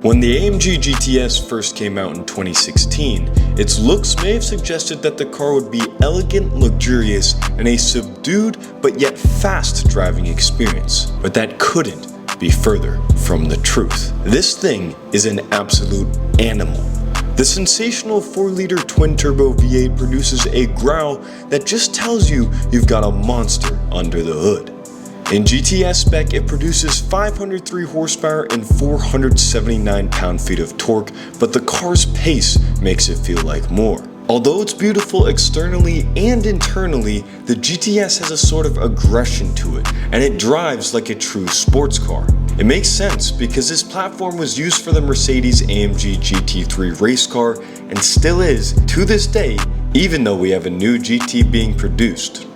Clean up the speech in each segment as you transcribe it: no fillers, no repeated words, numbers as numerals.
When the AMG GTS first came out in 2016, its looks may have suggested that the car would be elegant, luxurious, and a subdued but yet fast driving experience. But that couldn't be further from the truth. This thing is an absolute animal. The sensational 4-liter twin-turbo V8 produces a growl that just tells you you've got a monster under the hood. In GTS spec, it produces 503 horsepower and 479 pound-feet of torque, but the car's pace makes it feel like more. Although it's beautiful externally and internally, the GTS has a sort of aggression to it, and it drives like a true sports car. It makes sense because this platform was used for the Mercedes AMG GT3 race car and still is to this day, even though we have a new GT being produced.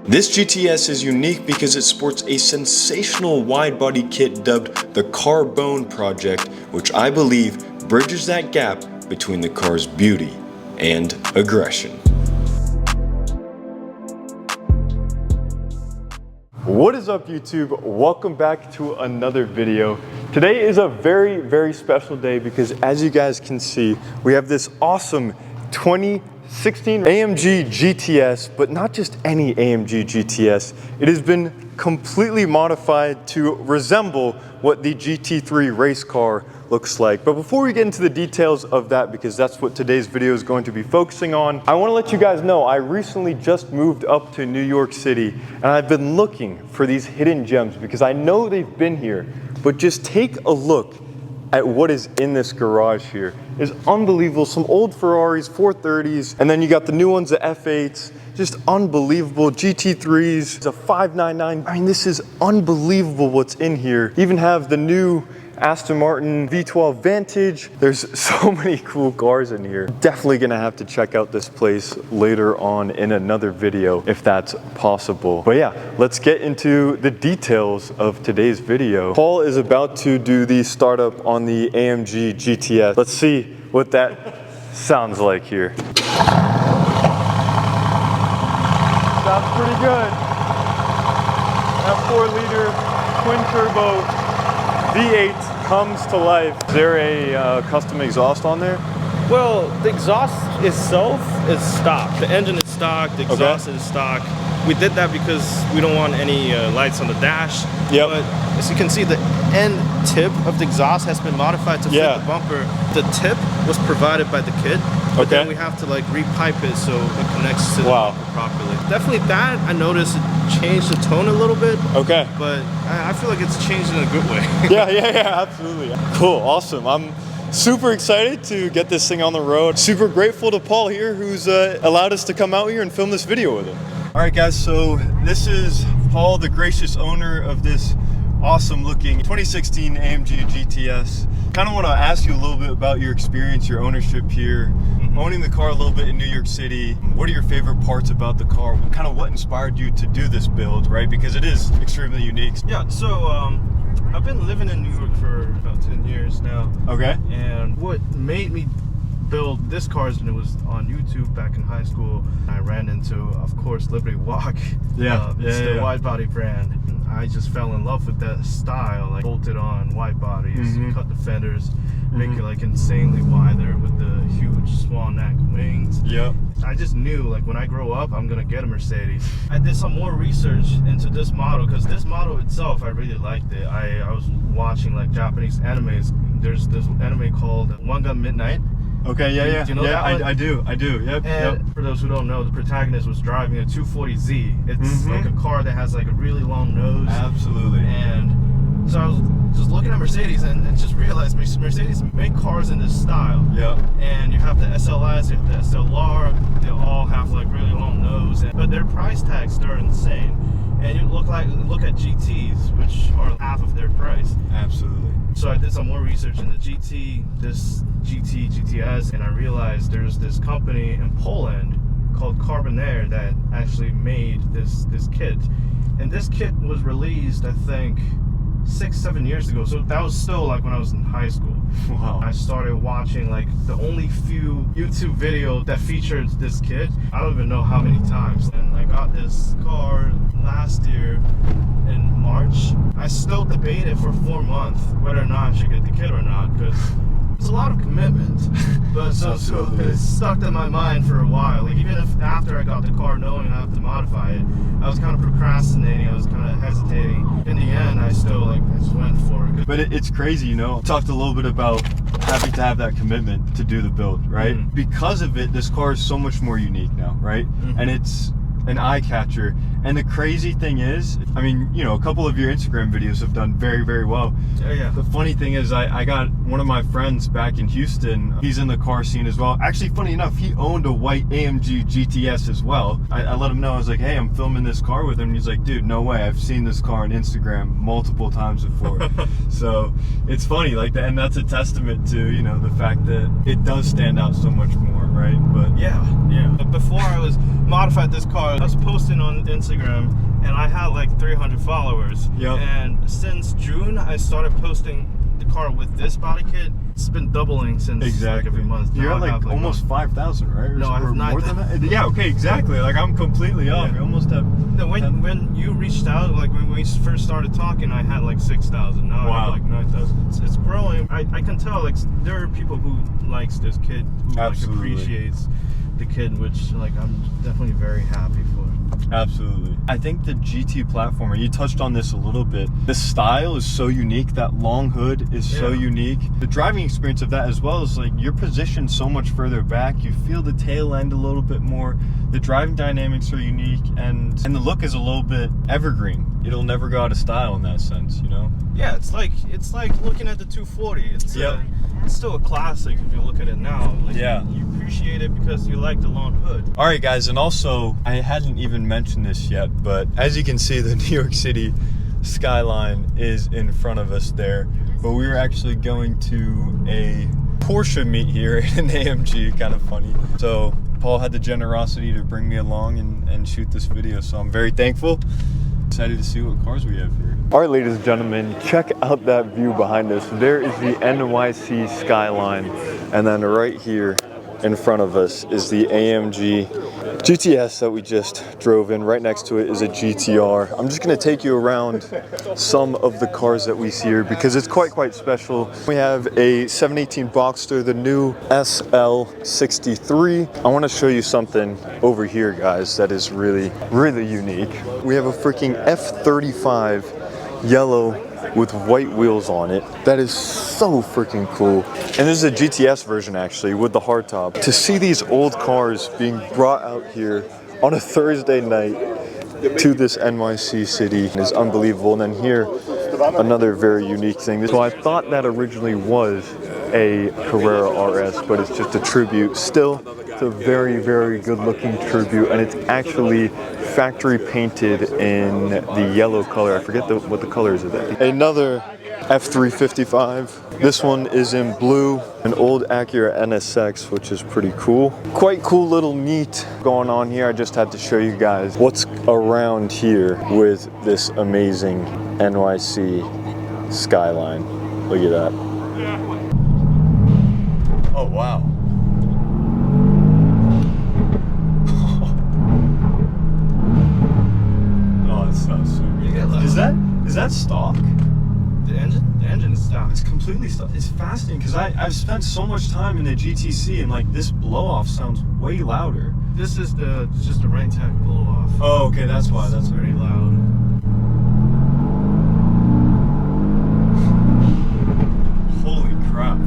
This GTS is unique because it sports a sensational wide-body kit dubbed the Carbonerre Project, which I believe bridges that gap between the car's beauty and aggression. What is up, YouTube? Welcome back to another video. Today is a very special day because, as you guys can see, we have this awesome 2016 AMG GTS, but not just any AMG GTS. It has been completely modified to resemble what the GT3 race car looks like. But before we get into the details of that, because that's what today's video is going to be focusing on, I want to let you guys know I recently just moved up to New York City, and I've been looking for these hidden gems because I know they've been here, but just take a look at what is in this garage here. It's unbelievable. Some old Ferraris, 430s, and then you got the new ones, the F8s, just unbelievable. GT3s, it's a 599. I mean, this is unbelievable what's in here. Even have the new Aston Martin V12 Vantage. There's so many cool cars in here. Definitely gonna have to check out this place later on in another video if that's possible. But yeah, let's get into the details of today's video. Paul is about to do the startup on the AMG GTS. Let's see what that sounds like here. Sounds pretty good. That 4-liter twin-turbo V8 comes to life. Is there a custom exhaust on there? Well, the exhaust itself is stock. The engine is stock, the exhaust is stock. We did that because we don't want any lights on the dash. Yep. But as you can see, the end tip of the exhaust has been modified to fit the bumper. The tip was provided by the kit, but then we have to like repipe it so it connects to the bumper properly. Definitely that, I noticed it changed the tone a little bit. Okay. But I feel like it's changed in a good way. yeah, absolutely. Cool, awesome. I'm super excited to get this thing on the road. Super grateful to Paul here who's allowed us to come out here and film this video with him. All right guys, so this is Paul, the gracious owner of this awesome looking 2016 AMG GTS. Kind of want to ask you a little bit about your experience, your ownership here, owning the car a little bit in New York City. What are your favorite parts about the car? Kind of what inspired you to do this build, right? Because it is extremely unique. Yeah, so I've been living in New York for about 10 years now. Okay. And what made me build this car is when it was on YouTube back in high school. I ran into, of course, Liberty Walk. It's the Widebody brand. And I just fell in love with that style, like bolted on wide bodies, cut the fenders, make it like insanely wide there with the huge swan neck wings. I just knew like when I grow up, I'm gonna get a Mercedes. I did some more research into this model because this model itself, I really liked it. I was watching like Japanese animes. There's this anime called One Gun Midnight. Okay, do you know that one? I do, yep. For those who don't know, the protagonist was driving a 240Z. It's like a car that has like a really long nose. Absolutely. And so I was just looking at Mercedes and just realized Mercedes make cars in this style. And you have the SLS, you have the SLR, they all have like really long nose, but their price tags are insane. And you look at GTs, which are half of their price. Absolutely. So I did some more research in the GT, this GT, GTS, and I realized there's this company in Poland called Carbonerre that actually made this kit. And this kit was released, I think, 6-7 years ago. So that was still like when I was in high school. Wow. I started watching like the only few YouTube videos that featured this kit. I don't even know how many times. And I got this car last year in March. I still debated for 4 months whether or not I should get the kit or not, because it's a lot of commitment. But so it stuck in my mind for a while. Like, even if after I got the car knowing I have to modify it, I was kind of procrastinating, I was kind of hesitating. In the end, I still I just went for it. But it's crazy, you know. Talked a little bit about having to have that commitment to do the build, right? Mm-hmm. Because of it, this car is so much more unique now, right? Mm-hmm. And it's an eye catcher. And the crazy thing is, I mean, you know, a couple of your Instagram videos have done very, very well. Yeah. The funny thing is, I got one of my friends back in Houston. He's in the car scene as well. Actually, funny enough, he owned a white AMG GTS as well. I let him know, I was like, hey, I'm filming this car with him. And he's like, dude, no way. I've seen this car on Instagram multiple times before. So it's funny, like that. And that's a testament to, you know, the fact that it does stand out so much more, right? But yeah. But before I was modified this car, I was posting on Instagram and I had like 300 followers. Yep. And since June, I started posting the car with this body kit. It's been doubling since like every month. You're at like almost 5,000, right? No, I have 9,000. More than that? Yeah, okay, exactly. Like, I'm completely off. You almost have... No, when you reached out, like when we first started talking, I had like 6,000. Now I have like 9,000. It's growing. I can tell, like, there are people who likes this kit, who like appreciates the kit, which like I'm definitely very happy for. Absolutely. I think the GT platformer, you touched on this a little bit. The style is so unique. That long hood is so unique. The driving experience of that, as well as like you're positioned so much further back. You feel the tail end a little bit more. The driving dynamics are unique, and the look is a little bit evergreen. It'll never go out of style in that sense, you know? Yeah, it's like looking at the 240. It's still a classic if you look at it now. Like, you appreciate it because you like the long hood. All right, guys, and also I hadn't even mentioned this yet, but as you can see, the New York City skyline is in front of us there. But we were actually going to a Porsche meet here in an AMG, kind of funny. So Paul had the generosity to bring me along and shoot this video, so I'm very thankful. Excited to see what cars we have here. All right, ladies and gentlemen, check out that view behind us. There is the NYC skyline, and then right here in front of us is the AMG GTS that we just drove in. Right next to it is a GTR. I'm just gonna take you around some of the cars that we see here because it's quite special. We have a 718 Boxster, the new SL63. I wanna show you something over here, guys, that is really unique. We have a freaking F35 yellow with white wheels on it. That is so freaking cool. And this is a GTS version actually with the hardtop. To see these old cars being brought out here on a Thursday night to this NYC city is unbelievable. And then here, another very unique thing. So I thought that originally was a Carrera RS, but it's just a tribute. Still, it's a very good looking tribute, and it's actually factory painted in the yellow color. I forget what the color is of that. Another F355. This one is in blue, an old Acura NSX, which is pretty cool. Quite cool little meet going on here. I just had to show you guys what's around here with this amazing NYC skyline. Look at that. Oh, wow. Is that stock? The engine is stock. It's completely stock. It's fascinating because I've spent so much time in the GTC and like this blow off sounds way louder. This is just the rain tech blow off. Oh, okay, that's why. That's very loud. Holy crap.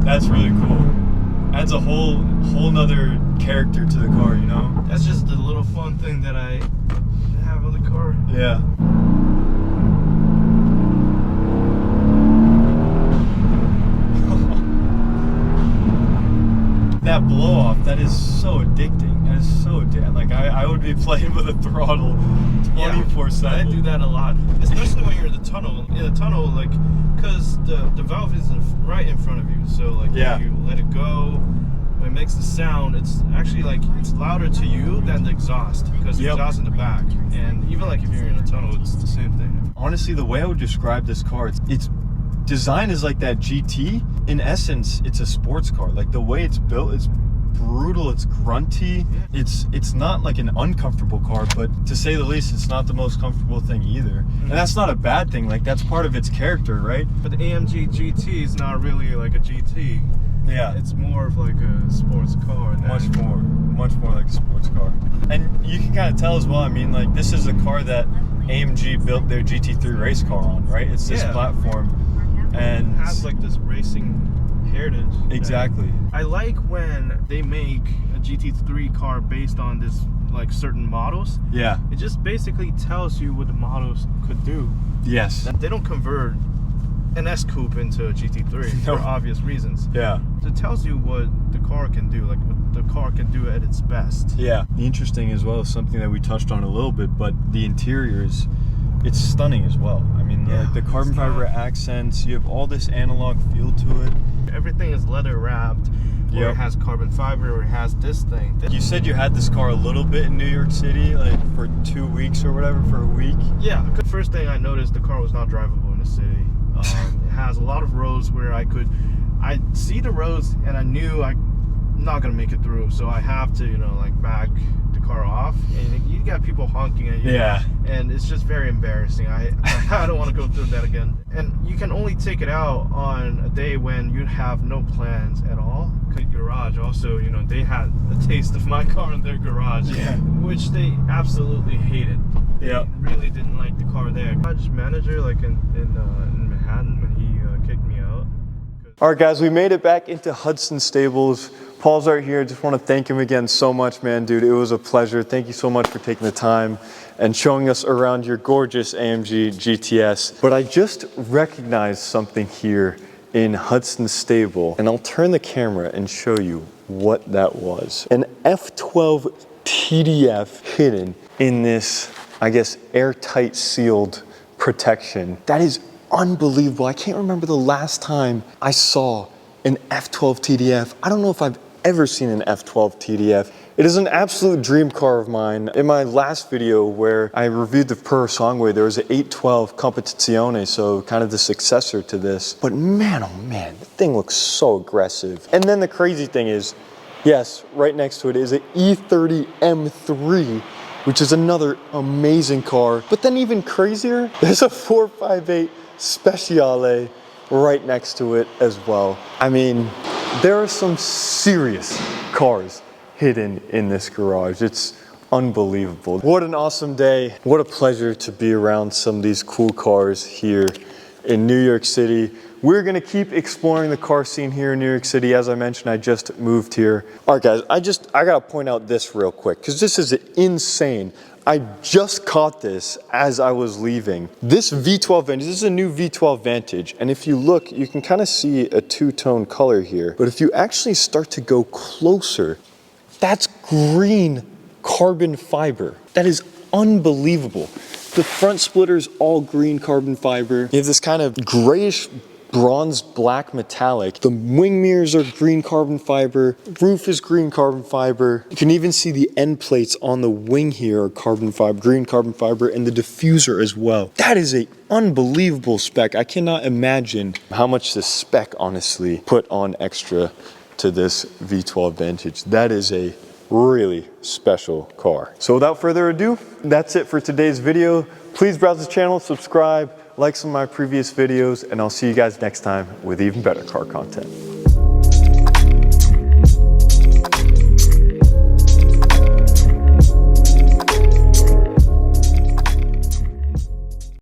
That's really cool. Adds a whole nother character to the car, you know? That's just the little fun thing that I have on the car. Yeah. That blow off, that is so addicting. That is so addicting. Like I would be playing with a throttle 24/7. I do that a lot, especially when you're in the tunnel. Like, because the valve is right in front of you. So like, when you let it go, when it makes the sound, it's actually like it's louder to you than the exhaust because the exhaust in the back. And even like if you're in a tunnel, it's the same thing. Honestly, the way I would describe this car, its design is like that GT. In essence, it's a sports car. Like the way it's built, it's brutal, it's grunty. It's not like an uncomfortable car, but to say the least, it's not the most comfortable thing either. And that's not a bad thing, like that's part of its character, right? But the AMG GT is not really like a GT. Yeah. It's more of like a sports car. Much more like a sports car. And you can kind of tell as well, I mean, like this is a car that AMG built their GT3 race car on, right? It's this platform. And it has like this racing heritage. Exactly. I like when they make a GT3 car based on this like certain models. Yeah. It just basically tells you what the models could do. Yes. And they don't convert an S coupe into a GT3 for obvious reasons. Yeah. It tells you what the car can do, like what the car can do at its best. Yeah. Interesting as well is something that we touched on a little bit, but the interior is, it's stunning as well. I mean, the carbon fiber accents, you have all this analog feel to it. Everything is leather wrapped, or it has carbon fiber, or it has this thing. You said you had this car a little bit in New York City, like for 2 weeks or whatever, for a week? Yeah, the first thing I noticed, the car was not drivable in the city. It has a lot of roads where I see the roads and I knew I'm not gonna make it through, so I have to, like back the car off, and you got people honking at you. Yeah. And it's just very embarrassing. I don't want to go through that again. And you can only take it out on a day when you have no plans at all. Garage also, they had a taste of my car in their garage, which they absolutely hated. They really didn't like the car there. Garage manager, like in Manhattan, when he kicked me out. All right, guys, we made it back into Hudson Stables. Paul's right here. Just want to thank him again so much, man, dude. It was a pleasure. Thank you so much for taking the time and showing us around your gorgeous AMG GTS. But I just recognized something here in Hudson Stable, and I'll turn the camera and show you what that was. An F12 TDF hidden in this, I guess, airtight sealed protection. That is unbelievable. I can't remember the last time I saw an F12 TDF. I don't know if I've ever seen an F12 TDF. It is an absolute dream car of mine. In my last video where I reviewed the Per Songway, there was an 812 Competizione, so kind of the successor to this. But man, oh man, the thing looks so aggressive. And then the crazy thing is, yes, right next to it is an E30 M3, which is another amazing car. But then even crazier, there's a 458 Speciale right next to it as well. I mean, there are some serious cars hidden in this garage. It's unbelievable. What an awesome day. What a pleasure to be around some of these cool cars here in New York City. We're gonna keep exploring the car scene here in New York City. As I mentioned, I just moved here. All right, guys, I gotta point out this real quick, because this is insane. I just caught this as I was leaving. This V12 Vantage, this is a new V12 Vantage, and if you look, you can kind of see a two-tone color here. But if you actually start to go closer, that's green carbon fiber. That is unbelievable. The front splitter's all green carbon fiber. You have this kind of grayish bronze black metallic. The wing mirrors are green carbon fiber. Roof is green carbon fiber. You can even see the end plates on the wing here are carbon fiber, green carbon fiber, and the diffuser as well. That is an unbelievable spec. I cannot imagine how much this spec honestly put on extra to this V12 Vantage. That is a really special car. So without further ado, that's it for today's video. Please browse the channel, subscribe, like some of my previous videos, and I'll see you guys next time with even better car content.